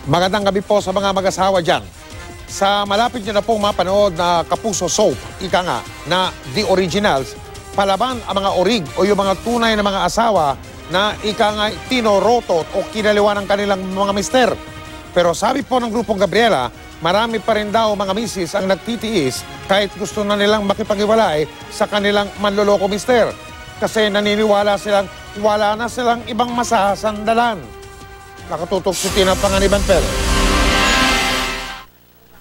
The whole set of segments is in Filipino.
Magandang gabi po sa mga mag-asawa dyan. Sa malapit nyo na pong mapanood na Kapuso Soap, ika nga, na The Originals, palaban ang mga orig o yung mga tunay na mga asawa na ika nga tinorotot o kinaliwa ng kanilang mga mister. Pero sabi po ng grupong Gabriela, marami pa rin daw mga misis ang nagtitiis kahit gusto na nilang makipag-iwalay sa kanilang manloloko mister. Kasi naniniwala silang wala na silang ibang masasandalan. Nakatutok si Tina Panganiban Perez.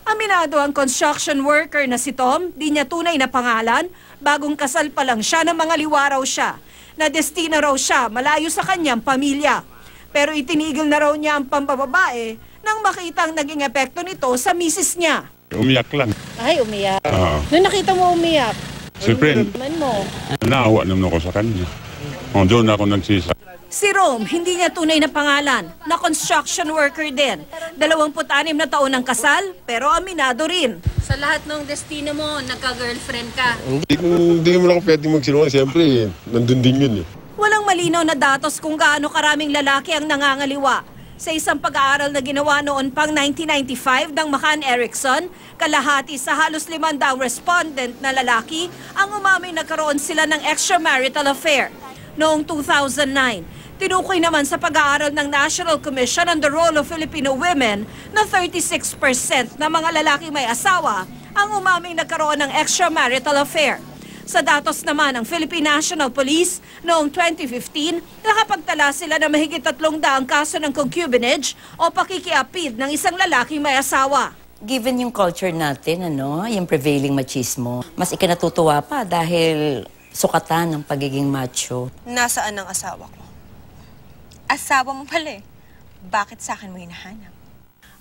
Aminado ang construction worker na si Tom, di niya tunay na pangalan, bagong kasal pa lang siya ng mga liwa raw siya. Na destino raw siya malayo sa kanyang pamilya. Pero itinigil na raw niya ang pambababae nang makita ang naging epekto nito sa misis niya. Umiyak lang. Ay, umiyak. Noong nakita mo umiyak, Siyempre, mo. naawa naman ako sa kanya. Doon ako nagsisa. Si Rome, hindi niya tunay na pangalan, na construction worker din. 26 na taon ang kasal, pero aminado rin. Sa lahat ng destino mo, nagka-girlfriend ka. Hindi mo lang pwedeng magsinungaling. Siyempre, nandun din yun eh. Walang malinaw na datos kung gaano karaming lalaki ang nangangaliwa. Sa isang pag-aaral na ginawa noon pang 1995 ng McCann Erickson, kalahati sa halos 500 respondent na lalaki ang umaming nagkaroon sila ng extramarital affair. Noong 2009, tinukoy naman sa pag-aaral ng National Commission on the Role of Filipino Women na 36% ng mga lalaki may asawa ang umaming nagkaroon ng extramarital affair. Sa datos naman ng Philippine National Police, noong 2015, nakapagtala sila ng mahigit 300 kaso ng concubinage o pakikiapid ng isang lalaking may asawa. Given yung culture natin, yung prevailing machismo, mas ikinatutuwa pa dahil sukatan ng pagiging macho. Nasaan ang asawa ko? Asawa mo pala eh. Bakit sa akin mo hinahanap?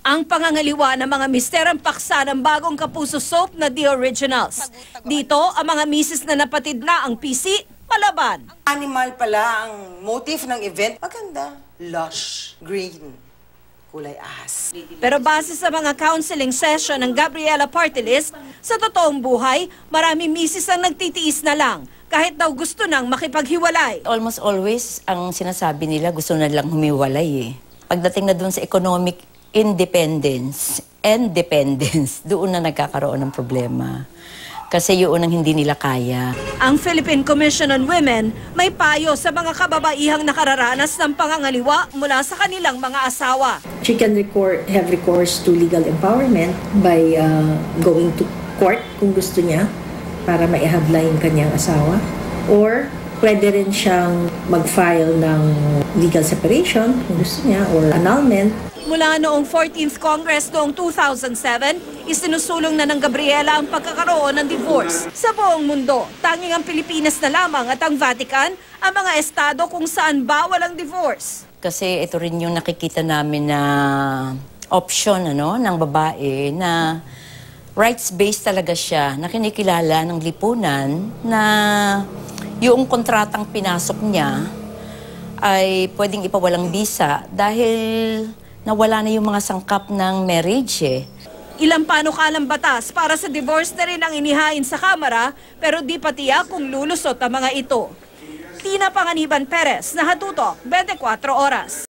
Ang pangangaliwa ng mga mister ang paksa ng bagong Kapuso Soap na The Originals. Dito, ang mga misis na napatid na ang PC, palaban. Animal pala ang motif ng event. Maganda. Lush. Green. Kulay ahas. Pero base sa mga counseling session ng Gabriela Party List, sa totoong buhay, maraming misis ang nagtitiis na lang. Kahit daw gusto nang makipaghiwalay. Almost always, ang sinasabi nila, gusto na lang humiwalay eh. Pagdating na doon sa economic independence and dependence, doon na nagkakaroon ng problema. Kasi yun ang hindi nila kaya. Ang Philippine Commission on Women may payo sa mga kababaihang nakararanas ng pangangaliwa mula sa kanilang mga asawa. She can have recourse to legal empowerment by going to court kung gusto niya para maihabla yung kanyang asawa. Or pwede rin siyang mag-file ng legal separation kung gusto niya or annulment. Mula noong 14th Congress noong 2007, isinusulong na ng Gabriela ang pagkakaroon ng divorce. Sa buong mundo, tanging ang Pilipinas na lamang at ang Vatican ang mga estado kung saan bawal ang divorce. Kasi ito rin yung nakikita namin na option ng babae na rights-based talaga siya, na kinikilala ng lipunan na yung kontratang pinasok niya ay pwedeng ipawalang bisa dahil nawala na yung mga sangkap ng marriage eh. Ilang panukalang batas para sa divorce na rin ang inihain sa Kamara pero di pa tiyak kung lulusot ang mga ito. Tina Panganiban Perez, Nakatutok, 24 Oras.